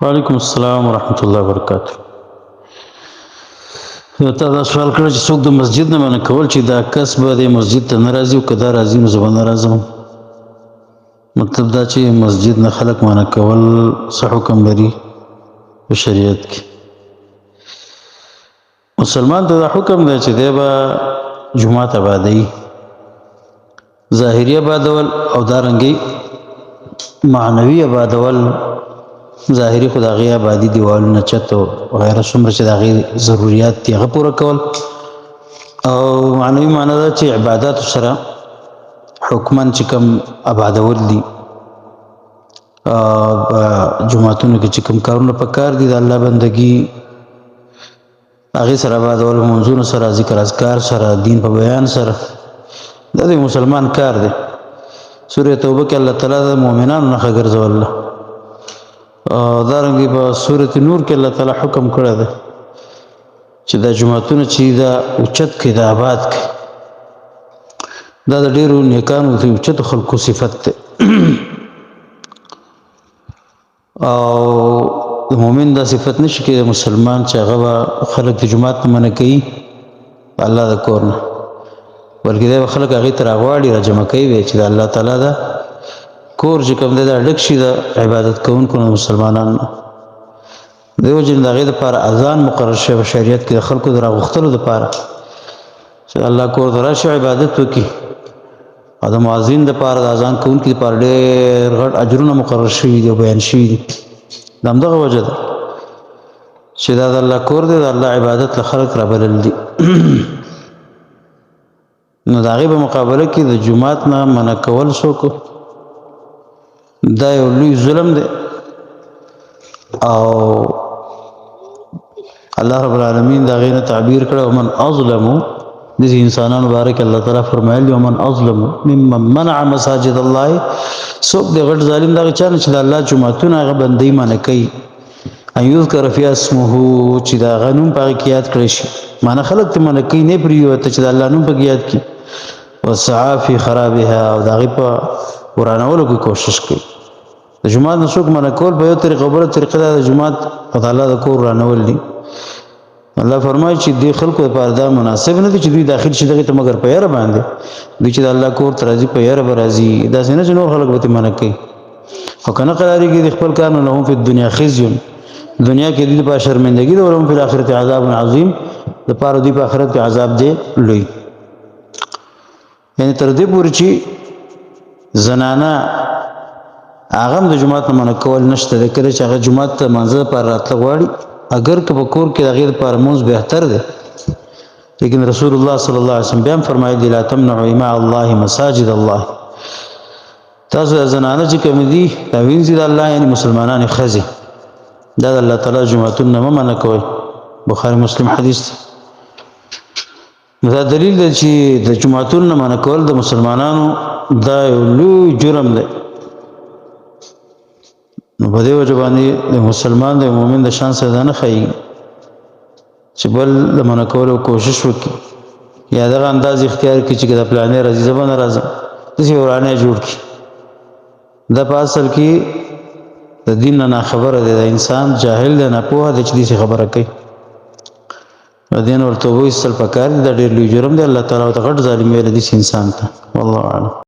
وعلیکم السلام ورحمۃ اللہ وبرکاتہ. تا دا سوال کړی چې څوک د مسجد نه منع کول چې دا کس به د مسجد ته نه راځي او که دا راځي نو زه به نه راځم. مطلب دا چې مسجد نه خلک منع کول څه حکم لري په شریعت کې. مسلمان ته دا حکم دی چې دی به جومات آبادوي، ظاهري آبادول او دارنګې معنوي آبادول. ظاهري خو د هغې آبادي دیوالونه چت او غیره څومره چې د هغې ضروریات دي هغه پوره کول، او معنوي معنا ده چې عباداتو سره حکما چې کوم آبادول دي جوماتونو کې چې کوم کارونه پکار دي د الله بندګي هغې سره آبادول، منځونو سره، ذکر اذکار سره، دین په بیان سره، دا د مسلمان کار دی. سورې توبه کې الله تعالی د مؤمنانو نښه ګرځوله. دارنګې په سورة نور کې الله تعالی حکم کړی دی چې دا جوماتونه چې دا اوچت کړي، دا آباد کړي. دا د ډېرو نیکانو د اوچتو خلکو صفت دی. او د مؤمن دا صفت نشي کېدی مسلمان چې هغه به خلک د جومات نه منع کوي الله د کور نه، بلکې دی به خلک هغې ته راغواړي، راجمع کوي چې د الله تعالی ده کور چې کوم دی دا ډک شي د عبادت کوونکو نه، مسلمانانو نه. دیو جن د هغې دپاره اذان مقرر شوی په شریعت کې د خلکو د راغوښتلو دپاره چې الله کور ته راشي عبادت وکړي، او د مؤذن دپاره د اذان کوونکي دپاره ډېر غټ اجرونه مقرر شوي دي او بیان شوي دي. د همدغه وجه ده چې دا د الله کور دی، د الله عبادت له خلک رابلل دي. نو د هغې په مقابله کې د جومات نه منع کول څوک دا یو لوی ظلم دی. او الله رب العالمین دا غینه تعبیر کړه ومن اظلم، دې انسانانو بارک الله تعالی فرمایلی ومن اظلم ممن منع مساجد الله، څوک دی غټ ظالم دا چا نه چې د الله جوماتونه هغه بندي منع کوي ان یذکر فی اسمه، چې دا هغه نوم په هغې کې یاد کړی شي. معنا خلک ته منع کوي، نه پرېږدي چې د الله نوم پکې یاد کړي. وسعا فی خرابها، او د هغې په ورانولو کې کوشش کوي. د جومات نه څوک منع کول په یو طریقه او بله طریقه دا د جومات او د الله د کور ورانول دي. الله فرمایي چې دې خلکو لپاره دا مناسب نه دي چې دوی داخل شي دغې ته مګر په یاره باندې. دوی چې د الله کور ته راځي په یاره به راځي، داسې نه چې نور خلک به ترې منع کوي. او که نه قرارېږي د خپل کار نه لهم فی الدنیا خزي، دنیا کې دوی لپاره شرمندګي ده، ولهم فی الآخرة عذاب عظیم، دپاره دوی په آخرت کې عذاب دی لوی. یعنې تر دې پورې چې زنانه هغه هم د جومات نه منع کول نشته دی. کله چې هغه جومات ته لمانځه لپاره راتله غواړي، اگر که په کور کې د هغې لپاره لمونځ بهتر دی، لیکن رسول الله صلی الله علیه وسلم بیا هم فرمایلي لا تمنعوا اماء الله مساجد الله، تاسو د زنانه چې کومې دي دا وینځي د الله، یعنې مسلمانانې ښځې، دا د الله تعالی جوماتونه نه مه منع کوئ. بخاري مسلم حدیث دی. دا دلیل دی چې د جوماتونو نه منع کول د مسلمانانو دا یو لوی جرم دی. نو په دې وجه باندې د مسلمان د مؤمن د شان سره دا نه ښایي چې بل د منع کولو کوشش وکړي، یا دغه انداز اختیار کړي چې که د پلانې راځي زه به نه راځم، داسې ورانۍ جوړ کړي. دا په اصل کې د دین نه ناخبره دی، د انسان جاهل دی، ناپوهه دی چې داسې خبره کوي. د دین ورته توبه ایستل پکار دي. دا ډېر لوی جرم دی. الله تعالی ورته غټ ظالم ویلی داسې انسان ته. والله اعلم.